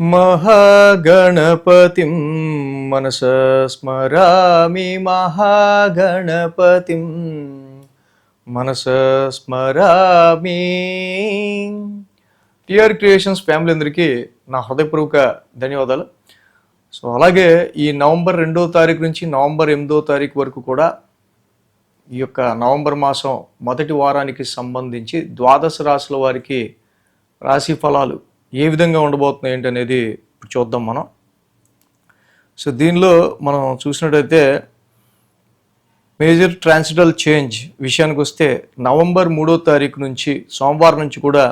మహాగణపతిం మనసా స్మరామి మహాగణపతిం మనసా స్మరామి. TR creations family అందరికీ నా హృదయపూర్వక ధన్యవాదాలు. సో అలాగే ఈ నవంబర్ 2వ తారీఖు నుంచి నవంబర్ 8వ తారీఖు వరకు కూడా ఈ యొక్క నవంబర్ మాసం మొదటి వారానికి సంబంధించి ద్వాదశ రాశుల వారికి రాశి ఫలాలు ఏ విధంగా ఉండబోతున్నాయి ఏంటి అనేది ఇప్పుడు చూద్దాం మనం. సో దీనిలో మనం చూసినట్టయితే మేజర్ ట్రాన్సిటల్ చేంజ్ విషయానికి వస్తే నవంబర్ 3వ తారీఖు నుంచి సోమవారం నుంచి కూడా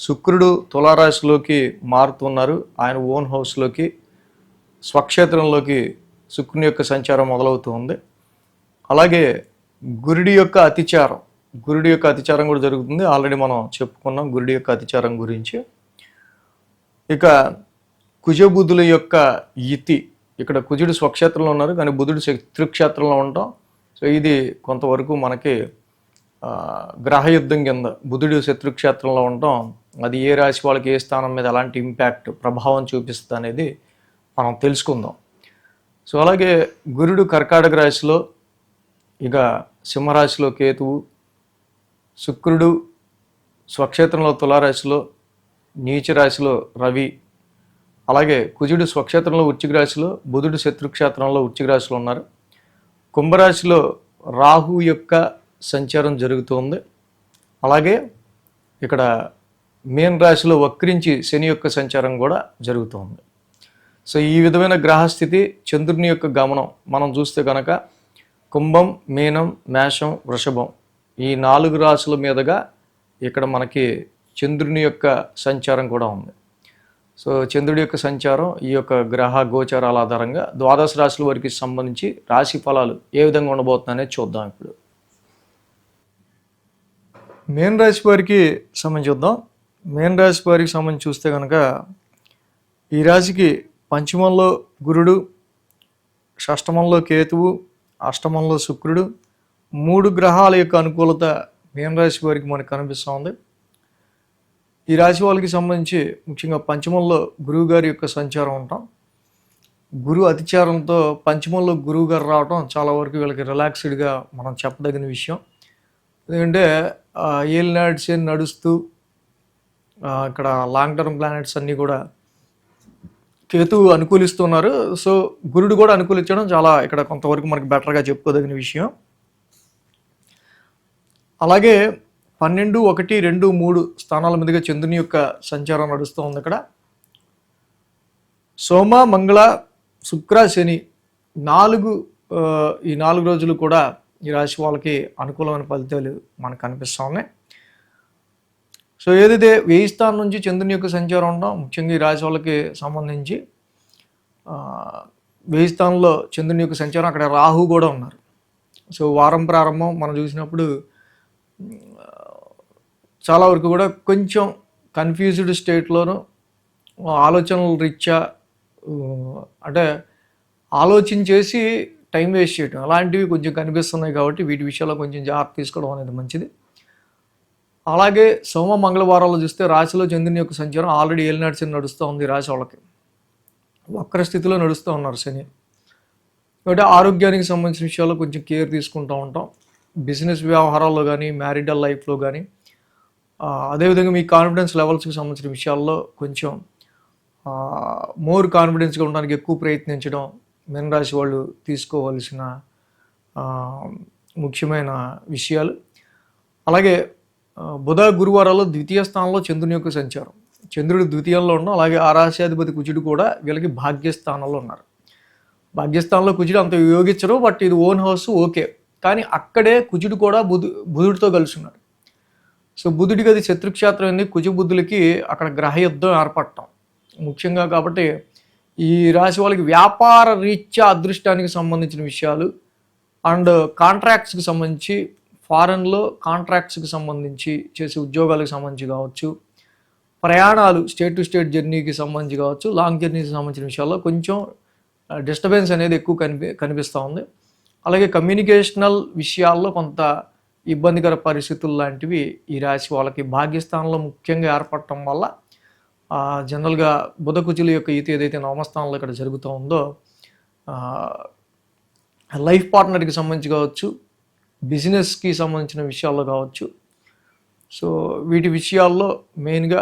శుక్రుడు తులారాశిలోకి మారుతున్నారు. ఆయన ఓన్ హౌస్లోకి స్వక్షేత్రంలోకి శుక్రుని యొక్క సంచారం మొదలవుతుంది. అలాగే గురుడి యొక్క అతిచారం కూడా జరుగుతుంది. ఆల్రెడీ మనం చెప్పుకున్నాం గురుడి యొక్క అతిచారం గురించి. ఇక కుజబుధుల యొక్క యుతి, ఇక్కడ కుజుడు స్వక్షేత్రంలో ఉన్నారు కానీ బుధుడు శత్రుక్షేత్రంలో ఉంటాం. సో ఇది కొంతవరకు మనకి గ్రహయుద్ధం కింద బుధుడు శత్రుక్షేత్రంలో ఉండటం అది ఏ రాశి వాళ్ళకి ఏ స్థానం మీద ఎలాంటి ఇంపాక్ట్ ప్రభావం చూపిస్తుంది అనేది మనం తెలుసుకుందాం. సో అలాగే గురుడు కర్కాటక రాశిలో, ఇక సింహరాశిలో కేతువు, శుక్రుడు స్వక్షేత్రంలో తులారాశిలో, నీచ రాశిలో రవి, అలాగే కుజుడు స్వక్షేత్రంలో వృశ్చిక రాశిలో, బుధుడు శత్రుక్షేత్రంలో వృశ్చిక రాశిలో ఉన్నారు. కుంభరాశిలో రాహు యొక్క సంచారం జరుగుతుంది. అలాగే ఇక్కడ మీన రాశిలో వక్రించి శని యొక్క సంచారం కూడా జరుగుతుంది. సో ఈ విధమైన గ్రహస్థితి, చంద్రుని యొక్క గమనం మనం చూస్తే కనుక కుంభం, మీనం, మేషం, వృషభం ఈ 4 రాశుల మీదుగా ఇక్కడ మనకి చంద్రుని యొక్క సంచారం కూడా ఉంది. సో చంద్రుడి యొక్క సంచారం ఈ యొక్క గ్రహ గోచారాల ఆధారంగా ద్వాదశ రాశుల వారికి సంబంధించి రాశి ఫలాలు ఏ విధంగా ఉండబోతున్నాయనేది చూద్దాం. ఇప్పుడు మీన రాశి వారికి సంబంధించి చూద్దాం. మీన రాశి వారికి సంబంధించి చూస్తే కనుక ఈ రాశికి పంచమంలో గురుడు, షష్టమంలో కేతువు, అష్టమంలో శుక్రుడు, 3 గ్రహాల యొక్క అనుకూలత మీన రాశి వారికి మనకు కనిపిస్తూ ఉంది. ఈ రాశి వాళ్ళకి సంబంధించి ముఖ్యంగా పంచమంలో గురువు గారి యొక్క సంచారం ఉంటాం. గురు అతిచారంతో పంచమంలో గురువు గారు రావడం చాలా వరకు వీళ్ళకి రిలాక్స్డ్గా మనం చెప్పదగిన విషయం. ఎందుకంటే ఏలినాడ్స్ నడుస్తూ ఇక్కడ లాంగ్ టర్మ్ ప్లానెట్స్ అన్నీ కూడా కేతువు అనుకూలిస్తున్నారు. సో గురుడు కూడా అనుకూలించడం చాలా ఇక్కడ కొంతవరకు మనకి బెటర్గా చెప్పుకోదగిన విషయం. అలాగే 12, 1, 2, 3 స్థానాల మీదుగా చంద్రుని యొక్క సంచారం నడుస్తూ ఉంది. ఇక్కడ సోమ, మంగళ, శుక్ర, శని ఈ 4 రోజులు కూడా ఈ రాశి వాళ్ళకి అనుకూలమైన ఫలితాలు మనకు కనిపిస్తూ ఉన్నాయి. సో ఏదైతే 1000 స్థానం నుంచి చంద్రుని యొక్క సంచారం ఉంటాం, ముఖ్యంగా ఈ రాశి వాళ్ళకి సంబంధించి 1000 స్థానంలో చంద్రుని యొక్క సంచారం, అక్కడ రాహు కూడా ఉన్నారు. సో వారం ప్రారంభం మనం చూసినప్పుడు చాలా వరకు కూడా కొంచెం కన్ఫ్యూజ్డ్ స్టేట్లోనూ ఆలోచనలు రీత్యా అంటే ఆలోచించేసి టైం వేస్ట్ చేయడం అలాంటివి కొంచెం కనిపిస్తున్నాయి. కాబట్టి వీటి విషయాల్లో కొంచెం జాగ్రత్త తీసుకోవడం అనేది మంచిది. అలాగే సోమ, మంగళవారాలు చూస్తే రాశిలో చంద్రుని యొక్క సంచారం ఆల్రెడీ ఏలినాటి శని నడుస్తూ ఉంది. రాశి వాళ్ళకి వక్ర స్థితిలో నడుస్తూ ఉన్నారు శని. కాబట్టి ఆరోగ్యానికి సంబంధించిన విషయాల్లో కొంచెం కేర్ తీసుకుంటూ ఉంటాం. బిజినెస్ వ్యవహారాల్లో కానీ, మ్యారిటల్ లైఫ్లో కానీ, అదేవిధంగా మీ కాన్ఫిడెన్స్ లెవెల్స్కి సంబంధించిన విషయాల్లో కొంచెం మోర్ కాన్ఫిడెన్స్గా ఉండడానికి ఎక్కువ ప్రయత్నించడం మీనరాశి వాళ్ళు తీసుకోవాల్సిన ముఖ్యమైన విషయాలు. అలాగే బుధ, గురువారాల్లో ద్వితీయ స్థానంలో చంద్రుని యొక్క సంచారం, చంద్రుడు ద్వితీయంలో ఉండడం. అలాగే ఆ రాశ్యాధిపతి కుజుడు కూడా వీళ్ళకి భాగ్యస్థానంలో ఉన్నారు. భాగ్యస్థానంలో కుజుడు అంత యోగించరు, బట్ ఇది ఓన్ హౌస్ ఓకే. కానీ అక్కడే కుజుడు కూడా బుధుడితో కలిసి ఉన్నారు. సో బుధుడికి అది శత్రుక్షేత్రం అయింది. కుజబుద్ధులకి అక్కడ గ్రహయుద్ధం ఏర్పడటం ముఖ్యంగా. కాబట్టి ఈ రాశి వాళ్ళకి వ్యాపార రీత్యా అదృష్టానికి సంబంధించిన విషయాలు అండ్ కాంట్రాక్ట్స్కి సంబంధించి, ఫారెన్లో కాంట్రాక్ట్స్కి సంబంధించి చేసే ఉద్యోగాలకు సంబంధించి కావచ్చు, ప్రయాణాలు స్టేట్ టు స్టేట్ జర్నీకి సంబంధించి కావచ్చు, లాంగ్ జర్నీకి సంబంధించిన విషయాల్లో కొంచెం డిస్టర్బెన్స్ అనేది ఎక్కువ కనిపిస్తూ ఉంది. అలాగే కమ్యూనికేషనల్ విషయాల్లో కొంత ఇబ్బందికర పరిస్థితులు లాంటివి ఈ రాశి వాళ్ళకి భాగ్యస్థానంలో ముఖ్యంగా ఏర్పడటం వల్ల జనరల్గా బుధ కుజుల యొక్క యుతి ఏదైతే నవమస్థానంలో ఇక్కడ జరుగుతూ ఉందో లైఫ్ పార్ట్నర్కి సంబంధించి కావచ్చు, బిజినెస్కి సంబంధించిన విషయాల్లో కావచ్చు. సో వీటి విషయాల్లో మెయిన్గా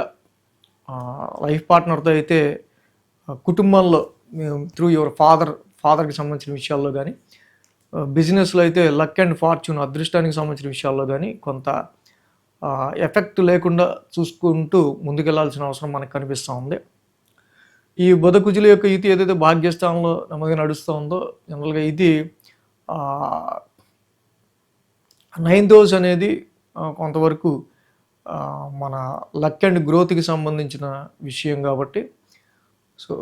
లైఫ్ పార్ట్నర్తో అయితే కుటుంబంలో త్రూ యువర్ ఫాదర్కి సంబంధించిన విషయాల్లో కానీ, బిజినెస్లో అయితే లక్ అండ్ ఫార్చ్యూన్ అదృష్టానికి సంబంధించిన విషయాల్లో కానీ కొంత ఎఫెక్ట్ లేకుండా చూసుకుంటూ ముందుకెళ్లాల్సిన అవసరం మనకు కనిపిస్తూ ఉంది. ఈ బుధ కుజుల యొక్క యుతి ఏదైతే భాగ్యస్థానంలో నెమ్మదిగా నడుస్తూ ఉందో, జనరల్గా ఇది 9th హౌస్ అనేది కొంతవరకు మన లక్ అండ్ గ్రోత్కి సంబంధించిన విషయం కాబట్టి, సో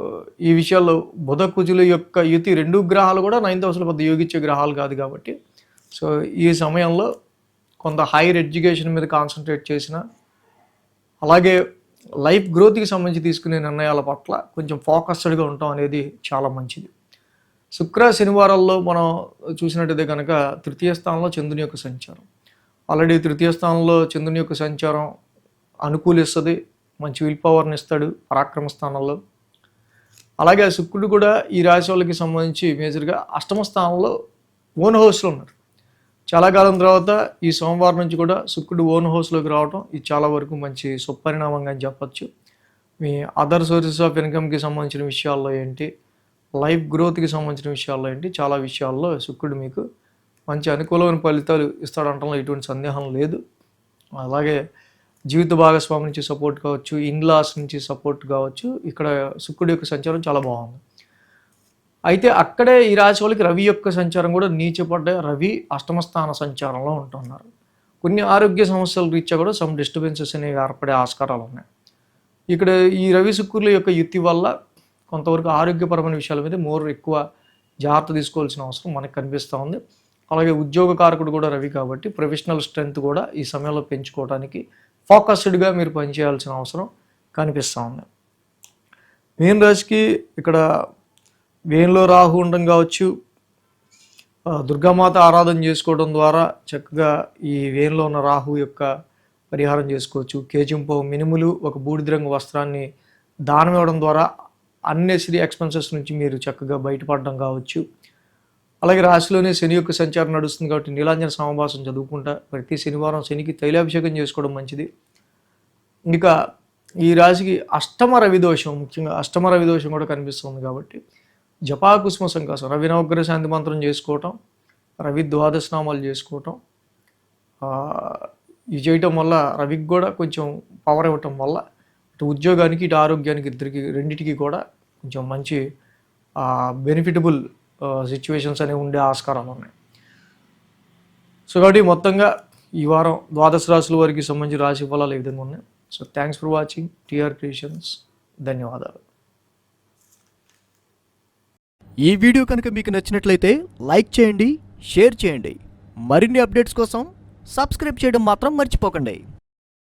ఈ విషయాల్లో బుధ కుజుల యొక్క యుతి 2 గ్రహాలు కూడా 9th హౌస్లో పెద్ద యోగిచ్చే గ్రహాలు కాదు కాబట్టి, సో ఈ సమయంలో కొంత హైయర్ ఎడ్యుకేషన్ మీద కాన్సన్ట్రేట్ చేసిన, అలాగే లైఫ్ గ్రోత్కి సంబంధించి తీసుకునే నిర్ణయాల పట్ల కొంచెం ఫోకస్డ్గా ఉండటం అనేది చాలా మంచిది. శుక్ర శనివారాల్లో మనం చూసినట్టయితే కనుక 3వ స్థానంలో చంద్రుని యొక్క సంచారం, ఆల్రెడీ 3వ స్థానంలో చంద్రుని యొక్క సంచారం అనుకూలిస్తుంది, మంచి విల్ పవర్ని ఇస్తాడు పరాక్రమ స్థానంలో. అలాగే శుక్రుడు కూడా ఈ రాశి వాళ్ళకి సంబంధించి మేజర్గా 8వ స్థానంలో ఓన్ హౌస్లో ఉన్నారు. చాలా కాలం తర్వాత ఈ సోమవారం నుంచి కూడా శుక్రుడు ఓన్ హౌస్లోకి రావడం ఇది చాలా వరకు మంచి సుపరిణామంగా అని చెప్పచ్చు. మీ అదర్ సోర్సెస్ ఆఫ్ ఇన్కమ్కి సంబంధించిన విషయాల్లో ఏంటి, లైఫ్ గ్రోత్కి సంబంధించిన విషయాల్లో ఏంటి, చాలా విషయాల్లో శుక్రుడు మీకు మంచి అనుకూలమైన ఫలితాలు ఇస్తాడంటంలో ఎటువంటి సందేహం లేదు. అలాగే జీవిత భాగస్వామి నుంచి సపోర్ట్ కావచ్చు, ఇన్లాస్ నుంచి సపోర్ట్ కావచ్చు, ఇక్కడ శుక్రుడి యొక్క సంచారం చాలా బాగుంది. అయితే అక్కడే ఈ రాశి వాళ్ళకి రవి యొక్క సంచారం కూడా నీచపడ్డ, రవి 8వ స్థాన సంచారంలో ఉంటున్నారు. కొన్ని ఆరోగ్య సమస్యల రీత్యా కూడా సమ్ డిస్టర్బెన్సెస్ అనేవి ఏర్పడే ఆస్కారాలు ఉన్నాయి. ఇక్కడ ఈ రవి శుక్రుల యొక్క యుతి వల్ల కొంతవరకు ఆరోగ్యపరమైన విషయాల మీద ఎక్కువ జాగ్రత్త తీసుకోవాల్సిన అవసరం మనకు కనిపిస్తూ ఉంది. అలాగే ఉద్యోగ కారకుడు కూడా రవి కాబట్టి ప్రొఫెషనల్ స్ట్రెంగ్త్ కూడా ఈ సమయంలో పెంచుకోవడానికి ఫోకస్డ్గా మీరు పనిచేయాల్సిన అవసరం కనిపిస్తూ ఉంది. మీన రాశికి ఇక్కడ వేన్లో రాహు ఉండడం కావచ్చు, దుర్గామాత ఆరాధన చేసుకోవడం ద్వారా చక్కగా ఈ వేన్లో ఉన్న రాహు యొక్క పరిహారం చేసుకోవచ్చు. కేజింపో మినుములు, ఒక బూడిద రంగు వస్త్రాన్ని దానం ఇవ్వడం ద్వారా అన్నెసరీ ఎక్స్పెన్సెస్ నుంచి మీరు చక్కగా బయటపడడం కావచ్చు. అలాగే రాశిలోనే శని యొక్క సంచారం నడుస్తుంది కాబట్టి నీలాంజన సమాభాసం చదువుకుంటా ప్రతి శనివారం శనికి తైలాభిషేకం చేసుకోవడం మంచిది. ఇంకా ఈ రాశికి 8వ రవి దోషం, ముఖ్యంగా 8వ రవి దోషం కూడా కనిపిస్తుంది కాబట్టి జపాకుసుమ సంకాసం, రవి నవగ్రహ శాంతి మంత్రం చేసుకోవటం, రవి ద్వాదశ నామాలు చేసుకోవటం, ఇవి చేయటం వల్ల రవికి కూడా కొంచెం పవర్ ఇవ్వటం వల్ల ఇటు ఉద్యోగానికి ఇటు ఆరోగ్యానికి రెండింటికి కూడా కొంచెం మంచి బెనిఫిటబుల్ సిచ్యువేషన్స్ అనేవి ఉండే ఆస్కారాలు ఉన్నాయి. సో కాబట్టి మొత్తంగా ఈ వారం ద్వాదశ రాశుల వారికి సంబంధించి రాశి ఫలాలు ఈ విధంగా ఉన్నాయి. So thanks for watching TR creations. ధన్యవాదాలు. ఈ వీడియో కనుక మీకు నచ్చినట్లయితే లైక్ చేయండి, షేర్ చేయండి. మరిన్ని అప్డేట్స్ కోసం సబ్స్క్రైబ్ చేయడం మాత్రం మర్చిపోకండి.